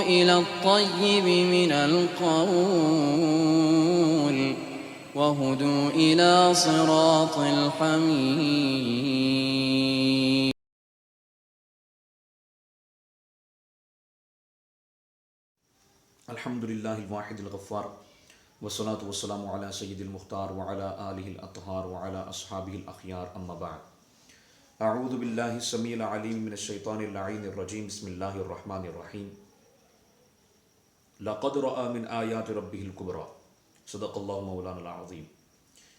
إلى الطيب من القول وهدوا إلى صراط الحميد. الحمد لله الواحد الغفار والصلاة والسلام على سيد المختار وعلى آله الأطهار وعلى أصحابه الأخيار أما بعد. أعوذ بالله السميع العليم من الشيطان اللعين الرجيم. بسم الله الرحمن الرحيم. لقد رأى من آيات ربه الكبرى. صدق الله مولانا العظيم.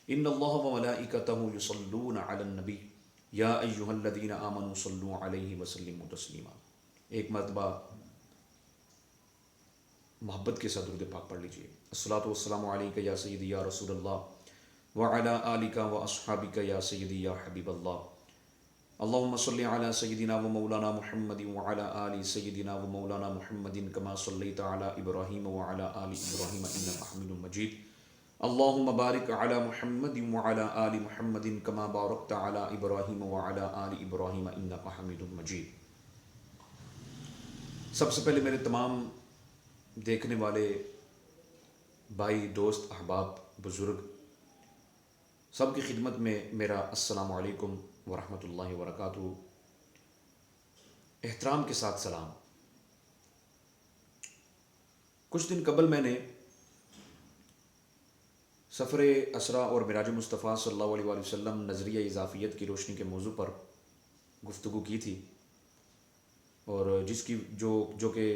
إن الله وملائكته يصلون على النبي يا أيها الذين آمنوا صلوا عليه وسلموا تسليما. ایک مرتبہ محبت کے ساتھ درود پاک پڑھ لیجئے. الصلاۃ والسلام علیک یا سیدی یا رسول اللہ وعلی آلک واصحابک یا سیدی یا حبیب اللہ. اللہم صلی علی سیدنا و مولانا محمد وعلی آل سیدنا و مولانا محمد کما صلیت علی ابراہیم وعلی آل ابراہیم انک حمید مجید. اللہم بارک علی محمد وعلی آل محمد کما بارکت علی ابراہیم وعلی آل ابراہیم انک حمید مجید. سب سے پہلے میرے تمام دیکھنے والے بھائی، دوست، احباب، بزرگ سب کی خدمت میں میرا السلام علیکم ورحمۃ اللہ وبرکاتہ. احترام کے ساتھ سلام. کچھ دن قبل میں نے سفر اسرا اور معراج مصطفیٰ صلی اللہ علیہ وآلہ وسلم نظریہ اضافیت کی روشنی کے موضوع پر گفتگو کی تھی، اور جس کی جو کہ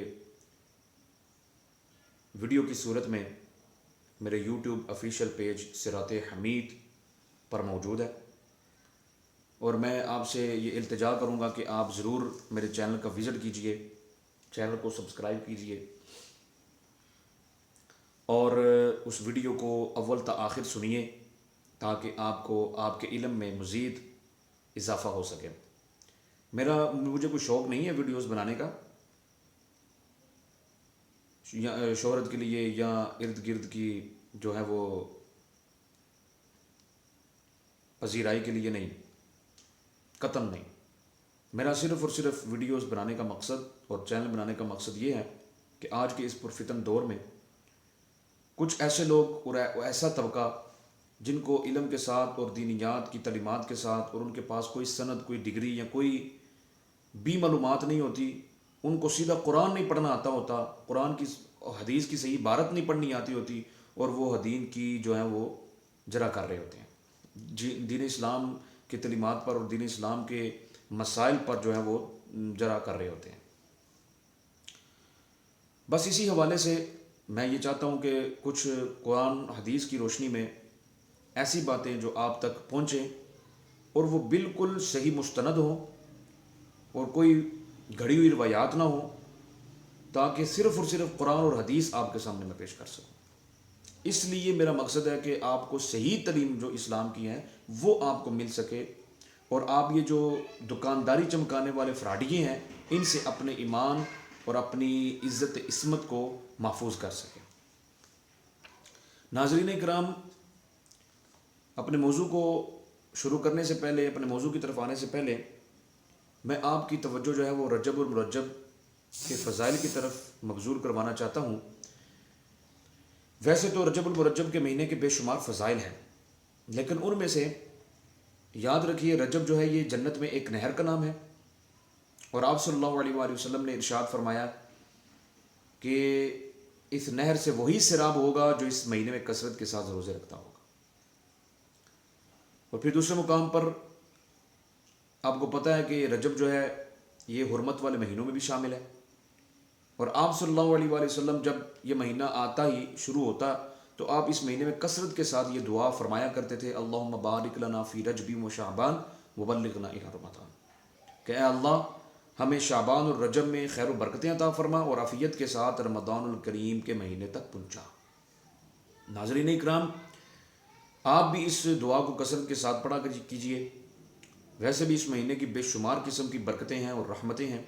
ویڈیو کی صورت میں میرے یوٹیوب آفیشیل پیج صراط حمید پر موجود ہے. اور میں آپ سے یہ التجا کروں گا کہ آپ ضرور میرے چینل کا وزٹ کیجئے، چینل کو سبسکرائب کیجئے اور اس ویڈیو کو اول تا آخر سنیے تاکہ آپ کو آپ کے علم میں مزید اضافہ ہو سکے. مجھے کوئی شوق نہیں ہے ویڈیوز بنانے کا، یا شہرت کے لیے یا ارد گرد کی جو ہے وہ پذیرائی کے لیے نہیں، قطعاً نہیں. میرا صرف اور صرف ویڈیوز بنانے کا مقصد اور چینل بنانے کا مقصد یہ ہے کہ آج کے اس پرفتن دور میں کچھ ایسے لوگ اور ایسا طبقہ جن کو علم کے ساتھ اور دینیات کی تعلیمات کے ساتھ اور ان کے پاس کوئی سند، کوئی ڈگری یا کوئی بھی معلومات نہیں ہوتی، ان کو سیدھا قرآن نہیں پڑھنا آتا ہوتا، قرآن کی حدیث کی صحیح عبارت نہیں پڑھنی آتی ہوتی، اور وہ حدین کی جو ہے وہ جرا کر رہے ہوتے ہیں، دین اسلام کے تعلیمات پر اور دین اسلام کے مسائل پر جو ہے وہ جرا کر رہے ہوتے ہیں. بس اسی حوالے سے میں یہ چاہتا ہوں کہ کچھ قرآن حدیث کی روشنی میں ایسی باتیں جو آپ تک پہنچیں اور وہ بالکل صحیح مستند ہوں اور کوئی گھڑی ہوئی روایات نہ ہوں، تاکہ صرف اور صرف قرآن اور حدیث آپ کے سامنے میں پیش کر سکوں. اس لیے میرا مقصد ہے کہ آپ کو صحیح تعلیم جو اسلام کی ہے وہ آپ کو مل سکے، اور آپ یہ جو دکانداری چمکانے والے فراڈیے ہیں ان سے اپنے ایمان اور اپنی عزت عصمت کو محفوظ کر سکیں. ناظرین کرام، اپنے موضوع کو شروع کرنے سے پہلے، اپنے موضوع کی طرف آنے سے پہلے میں آپ کی توجہ جو ہے وہ رجب اور مرجب کے فضائل کی طرف مبذول کروانا چاہتا ہوں. ویسے تو رجب المرجب کے مہینے کے بے شمار فضائل ہیں، لیکن ان میں سے یاد رکھیے رجب جو ہے یہ جنت میں ایک نہر کا نام ہے، اور آپ صلی اللہ علیہ وآلہ وسلم نے ارشاد فرمایا کہ اس نہر سے وہی سیراب ہوگا جو اس مہینے میں کثرت کے ساتھ روزے رکھتا ہوگا. اور پھر دوسرے مقام پر آپ کو پتہ ہے کہ رجب جو ہے یہ حرمت والے مہینوں میں بھی شامل ہے، اور آپ صلی اللہ علیہ وآلہ وسلم جب یہ مہینہ آتا ہی شروع ہوتا تو آپ اس مہینے میں کثرت کے ساتھ یہ دعا فرمایا کرتے تھے، اللہم بارک لنا فی رجب و شعبان وبلغنا الی رمضان، کہ اے اللہ ہمیں شعبان اور رجب میں خیر و برکتیں عطا فرما اور عافیت کے ساتھ رمضان الکریم کے مہینے تک پہنچا. ناظرین اکرام، آپ بھی اس دعا کو کثرت کے ساتھ پڑھا کیجئے. ویسے بھی اس مہینے کی بے شمار قسم کی برکتیں ہیں اور رحمتیں ہیں.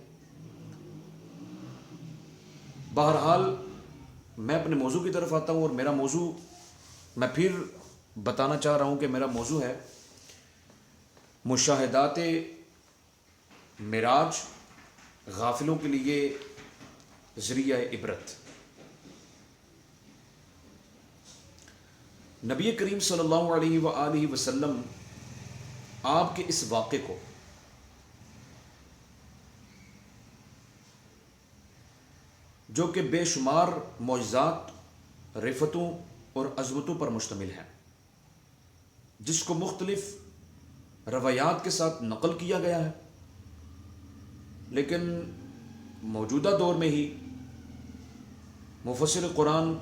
بہرحال میں اپنے موضوع کی طرف آتا ہوں، اور میرا موضوع میں پھر بتانا چاہ رہا ہوں کہ میرا موضوع ہے مشاہدات معراج غافلوں کے لیے ذریعہ عبرت۔ نبی کریم صلی اللہ علیہ وآلہ وسلم آپ کے اس واقعے کو جو کہ بے شمار معجزات، رفتوں اور عظمتوں پر مشتمل ہے، جس کو مختلف روایات کے ساتھ نقل کیا گیا ہے، لیکن موجودہ دور میں ہی مفسر قرآن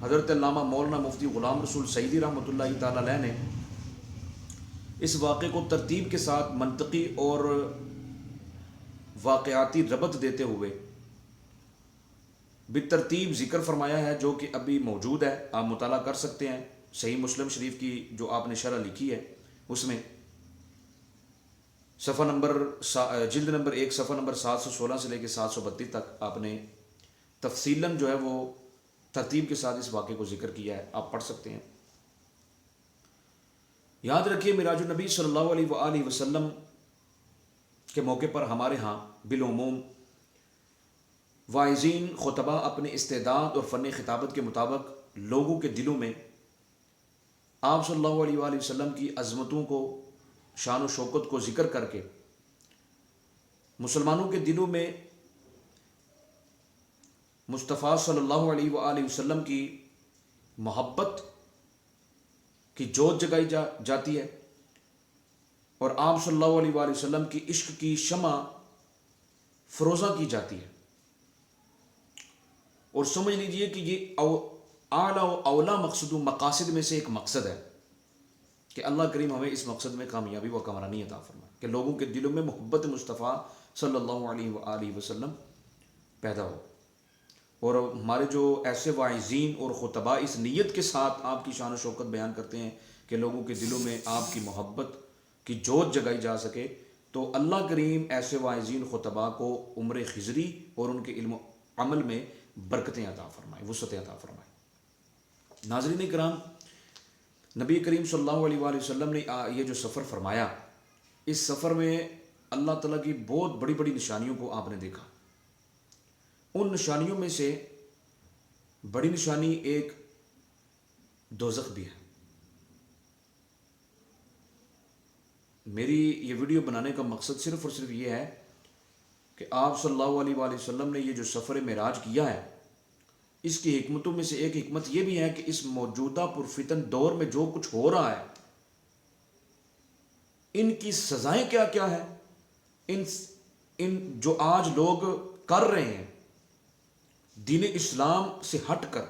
حضرت علامہ مولانا مفتی غلام رسول سعیدی رحمۃ اللہ تعالی علیہ نے اس واقعے کو ترتیب کے ساتھ منطقی اور واقعاتی ربط دیتے ہوئے بالترتیب ذکر فرمایا ہے، جو کہ ابھی موجود ہے، آپ مطالعہ کر سکتے ہیں۔ صحیح مسلم شریف کی جو آپ نے شرح لکھی ہے اس میں صفحہ نمبر جلد نمبر 1 صفحہ نمبر 716 سے لے کے 732 تک آپ نے تفصیلاً جو ہے وہ ترتیب کے ساتھ اس واقعے کو ذکر کیا ہے، آپ پڑھ سکتے ہیں۔ یاد رکھیے، معراج النبی صلی اللہ علیہ وآلہ وسلم کے موقع پر ہمارے ہاں بالعموم واعظین، خطبہ اپنے استعداد اور فن خطابت کے مطابق لوگوں کے دلوں میں آپ صلی اللہ علیہ وآلہ وسلم کی عظمتوں کو، شان و شوکت کو ذکر کر کے مسلمانوں کے دلوں میں مصطفیٰ صلی اللہ علیہ وآلہ وسلم کی محبت کی جوت جگائی جاتی ہے، اور آپ صلی اللہ علیہ وآلہ وسلم کی عشق کی شمع فروزاں کی جاتی ہے۔ اور سمجھ لیجئے کہ یہ اعلیٰ و اولا مقصد و مقاصد میں سے ایک مقصد ہے کہ اللہ کریم ہمیں اس مقصد میں کامیابی و کامرانی عطا فرمائے کہ لوگوں کے دلوں میں محبت مصطفیٰ صلی اللہ علیہ وآلہ وسلم پیدا ہو، اور ہمارے جو ایسے واعظین اور خطباء اس نیت کے ساتھ آپ کی شان و شوکت بیان کرتے ہیں کہ لوگوں کے دلوں میں آپ کی محبت کی جوت جگائی جا سکے، تو اللہ کریم ایسے واعظین خطباء کو عمر خضری اور ان کے علم و عمل میں برکتیں عطا فرمائے، وسعتیں عطا فرمائے۔ ناظرین کرام، نبی کریم صلی اللہ علیہ وآلہ وسلم نے یہ جو سفر فرمایا، اس سفر میں اللہ تعالیٰ کی بہت بڑی بڑی نشانیوں کو آپ نے دیکھا۔ ان نشانیوں میں سے بڑی نشانی ایک دوزخ بھی ہے۔ میری یہ ویڈیو بنانے کا مقصد صرف اور صرف یہ ہے کہ آپ صلی اللہ علیہ وآلہ وسلم نے یہ جو سفر معراج کیا ہے، اس کی حکمتوں میں سے ایک حکمت یہ بھی ہے کہ اس موجودہ پرفتن دور میں جو کچھ ہو رہا ہے، ان کی سزائیں کیا کیا ہیں، ان جو آج لوگ کر رہے ہیں دین اسلام سے ہٹ کر،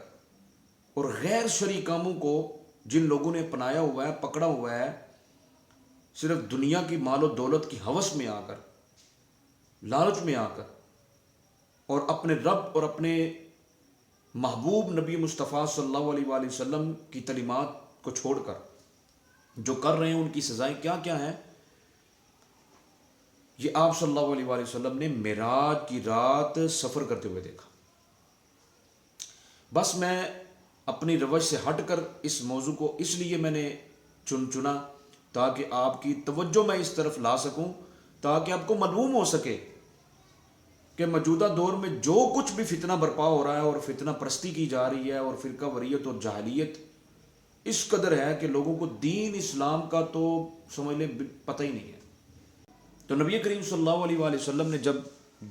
اور غیر شرعی کاموں کو جن لوگوں نے اپنایا ہوا ہے، پکڑا ہوا ہے، صرف دنیا کی مال و دولت کی ہوس میں آ کر، لالچ میں آ کر، اور اپنے رب اور اپنے محبوب نبی مصطفیٰ صلی اللہ علیہ وآلہ وسلم کی تعلیمات کو چھوڑ کر جو کر رہے ہیں، ان کی سزائیں کیا کیا ہیں، یہ آپ صلی اللہ علیہ وآلہ وسلم نے معراج کی رات سفر کرتے ہوئے دیکھا۔ بس میں اپنی روش سے ہٹ کر اس موضوع کو اس لیے میں نے چنا تاکہ آپ کی توجہ میں اس طرف لا سکوں، تاکہ آپ کو معلوم ہو سکے کہ موجودہ دور میں جو کچھ بھی فتنہ برپا ہو رہا ہے اور فتنہ پرستی کی جا رہی ہے اور فرقہ وریت اور جاہلیت اس قدر ہے کہ لوگوں کو دین اسلام کا تو سمجھ لیں پتہ ہی نہیں ہے۔ تو نبی کریم صلی اللہ علیہ وآلہ وسلم نے جب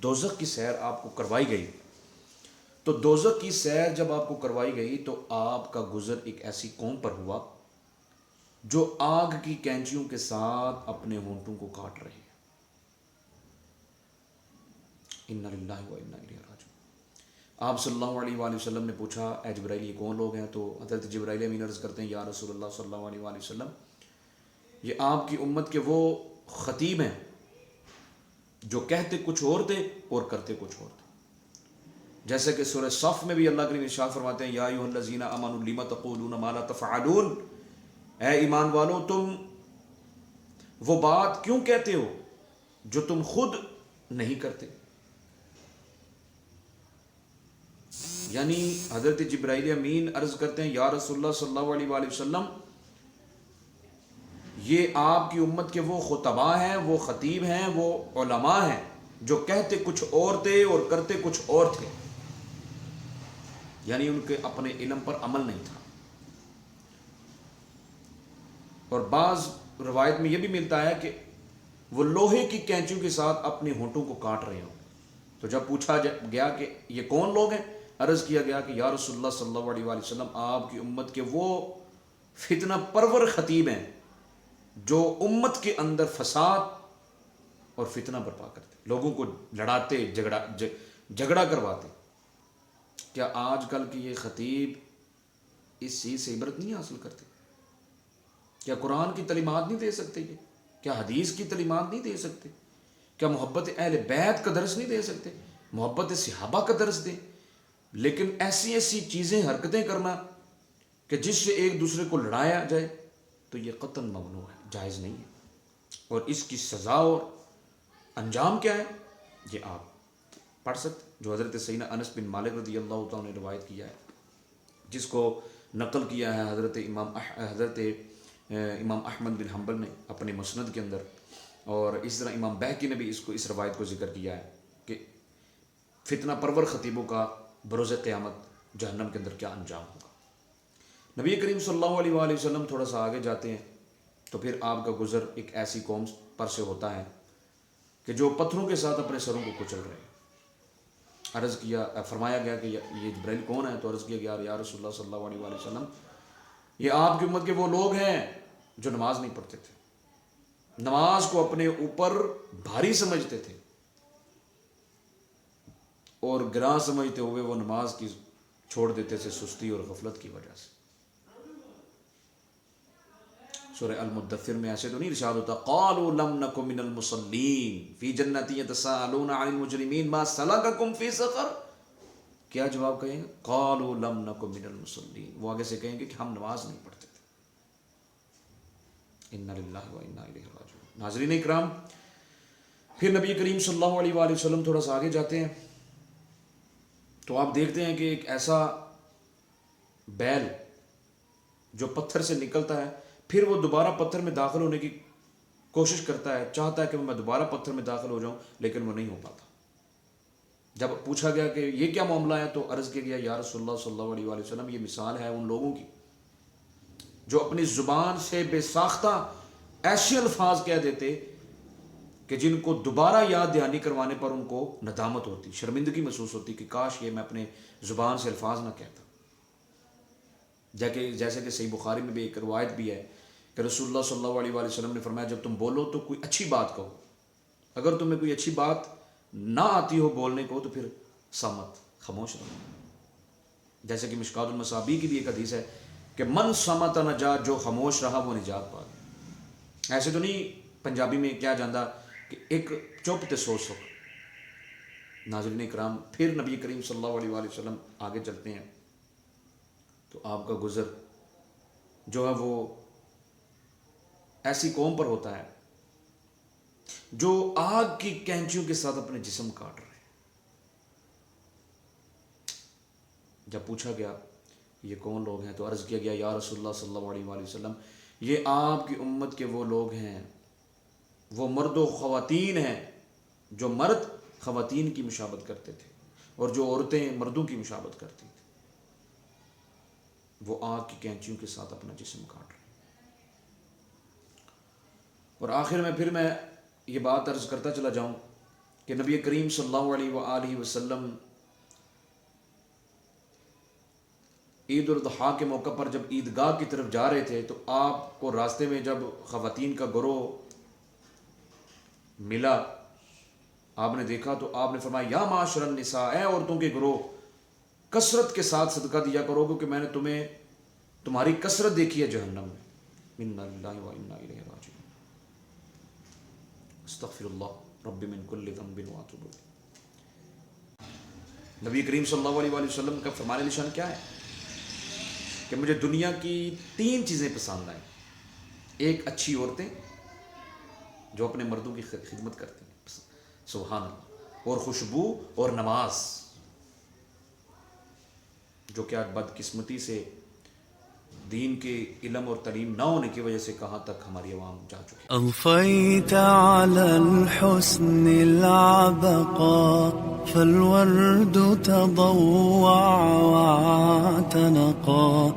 دوزخ کی سیر آپ کو کروائی گئی، تو دوزخ کی سیر جب آپ کو کروائی گئی تو آپ کا گزر ایک ایسی قوم پر ہوا جو آگ کی کینچیوں کے ساتھ اپنے ہونٹوں کو کاٹ رہے ہیں۔ انا للہ و انا الیہ راجعون۔ آپ صلی اللہ علیہ وآلہ وسلم نے پوچھا، اے جبرائیل یہ کون لوگ ہیں؟ تو حضرت جبرائیل امین عرض کرتے ہیں، یا رسول اللہ صلی اللہ علیہ وآلہ وسلم، یہ آپ کی امت کے وہ خطیب ہیں جو کہتے کچھ اور تھے اور کرتے کچھ اور تھے۔ جیسے کہ سورہ صف میں بھی اللہ کریم ارشاد فرماتے ہیں، یا ایھا الذین آمنوا لم تقولون ما لا تفعلون، اے ایمان والو تم وہ بات کیوں کہتے ہو جو تم خود نہیں کرتے۔ یعنی حضرت جبرائیل امین عرض کرتے ہیں، یا رسول اللہ صلی اللہ علیہ وآلہ وسلم، یہ آپ کی امت کے وہ خطباء ہیں، وہ خطیب ہیں، وہ علماء ہیں جو کہتے کچھ اور تھے اور کرتے کچھ اور تھے۔ یعنی ان کے اپنے علم پر عمل نہیں تھا. اور بعض روایت میں یہ بھی ملتا ہے کہ وہ لوہے کی کینچیوں کے ساتھ اپنے ہونٹوں کو کاٹ رہے ہوں. تو جب پوچھا گیا کہ یہ کون لوگ ہیں, عرض کیا گیا کہ یا رسول اللہ صلی اللہ علیہ وآلہ وسلم, آپ کی امت کے وہ فتنہ پرور خطیب ہیں جو امت کے اندر فساد اور فتنہ برپا کرتے, لوگوں کو لڑاتے, جھگڑا کرواتے. کیا آج کل کے یہ خطیب اس چیز سے عبرت نہیں حاصل کرتے؟ کیا قرآن کی تعلیمات نہیں دے سکتے؟ یہ کیا حدیث کی تعلیمات نہیں دے سکتے؟ کیا محبت اہل بیت کا درس نہیں دے سکتے؟ محبت صحابہ کا درس دیں. لیکن ایسی ایسی چیزیں, حرکتیں کرنا کہ جس سے ایک دوسرے کو لڑایا جائے, تو یہ قطعاً ممنوع ہے, جائز نہیں ہے. اور اس کی سزا اور انجام کیا ہے یہ آپ پڑھ سکتے, جو حضرت سیدنا انس بن مالک رضی اللہ تعالیٰ نے روایت کیا ہے, جس کو نقل کیا ہے حضرت امام احمد بن حنبل نے اپنے مسند کے اندر, اور اس طرح امام بہقی نے بھی اس روایت کو ذکر کیا ہے کہ فتنہ پرور خطیبوں کا بروز قیامت جہنم کے اندر کیا انجام ہوگا. نبی کریم صلی اللہ علیہ وآلہ وسلم تھوڑا سا آگے جاتے ہیں تو پھر آپ کا گزر ایک ایسی قوم پر سے ہوتا ہے کہ جو پتھروں کے ساتھ اپنے سروں کو کچل رہے ہیں. عرض کیا, فرمایا گیا کہ یہ جبرائیل کون ہے؟ تو عرض کیا گیا یا رسول اللہ صلی اللہ علیہ وآلہ وسلم, یہ آپ کی امت کے وہ لوگ ہیں جو نماز نہیں پڑھتے تھے, نماز کو اپنے اوپر بھاری سمجھتے تھے, اور گراں سمجھتے ہوئے وہ نماز کی چھوڑ دیتے تھے سستی اور غفلت کی وجہ سے. سورہ المدثر میں ایسے تو نہیں ارشاد ہوتا قالوا لم نک من المصلین فی جنت یتساءلون عن المجرمین ما سلککم فی سقر. کیا جواب کہیں گے؟ قالوا لم نک من المصلین. وہ آگے سے کہیں گے کہ ہم نماز نہیں پڑھتے تھے. انا للہ و انا الیہ راجعون. ناظرین اکرام, پھر نبی کریم صلی اللہ علیہ وآلہ وسلم تھوڑا سا آگے جاتے ہیں تو آپ دیکھتے ہیں کہ ایک ایسا بیل جو پتھر سے نکلتا ہے, پھر وہ دوبارہ پتھر میں داخل ہونے کی کوشش کرتا ہے, چاہتا ہے کہ میں دوبارہ پتھر میں داخل ہو جاؤں, لیکن وہ نہیں ہو پاتا. جب پوچھا گیا کہ یہ کیا معاملہ ہے تو عرض کیا گیا یا رسول اللہ صلی اللہ علیہ وآلہ وسلم, یہ مثال ہے ان لوگوں کی جو اپنی زبان سے بے ساختہ ایسے الفاظ کہہ دیتے کہ جن کو دوبارہ یاد دہانی کروانے پر ان کو ندامت ہوتی, شرمندگی محسوس ہوتی کہ کاش یہ میں اپنے زبان سے الفاظ نہ کہتا. جیسے کہ صحیح بخاری میں بھی ایک روایت بھی ہے کہ رسول اللہ صلی اللہ علیہ وآلہ وسلم نے فرمایا جب تم بولو تو کوئی اچھی بات کہو, اگر تمہیں کوئی اچھی بات نہ آتی ہو بولنے کو تو پھر صمت, خاموش رہو. جیسے کہ مشکات المصابیح کی بھی ایک حدیث ہے کہ من صمت نجا, جو خاموش رہا وہ نجات پا گیا. ایسے تو نہیں پنجابی میں کیا جاندہ کہ ایک چپ تے سو سکھ. ناظرین اکرام, پھر نبی کریم صلی اللہ علیہ وآلہ وسلم آگے چلتے ہیں تو آپ کا گزر جو ہے وہ ایسی قوم پر ہوتا ہے جو آگ کی کینچیوں کے ساتھ اپنے جسم کاٹ رہے ہیں. جب پوچھا گیا یہ کون لوگ ہیں تو عرض کیا گیا یا رسول اللہ صلی اللہ علیہ وآلہ وسلم, یہ آپ کی امت کے وہ لوگ ہیں, وہ مرد و خواتین ہیں جو مرد خواتین کی مشابہت کرتے تھے اور جو عورتیں مردوں کی مشابہت کرتی تھیں. وہ آگ کی کینچیوں کے ساتھ اپنا جسم کاٹ رہے ہیں. اور آخر میں پھر میں یہ بات عرض کرتا چلا جاؤں کہ نبی کریم صلی اللہ علیہ وآلہ وسلم عید الاضحیٰ کے موقع پر جب عیدگاہ کی طرف جا رہے تھے تو آپ کو راستے میں جب خواتین کا گروہ ملا, آپ نے دیکھا تو آپ نے فرمایا یا معاشر النساء, اے عورتوں کے گروہ, کثرت کے ساتھ صدقہ دیا کرو کیونکہ میں نے تمہاری کثرت دیکھی ہے جہنم میں. انا للہ و انا الیہ راجعون. استغفر اللہ رب من کل ذنب واتوب الیہ. نبی کریم صلی اللہ علیہ وآلہ وسلم کا فرمان نشان کیا ہے کہ مجھے دنیا کی 3 چیزیں پسند آئیں. ایک, اچھی عورتیں جو اپنے مردوں کی خدمت کرتی ہیں, سبحان اللہ, اور خوشبو اور نماز, جو کہ آج بدقسمتی سے دین کے علم اور تعلیم نہ ہونے کی وجہ سے کہاں تک ہماری عوام جا چکی ہے. أضفيت على الحسن العبقى فالورد تضوع اعتنقا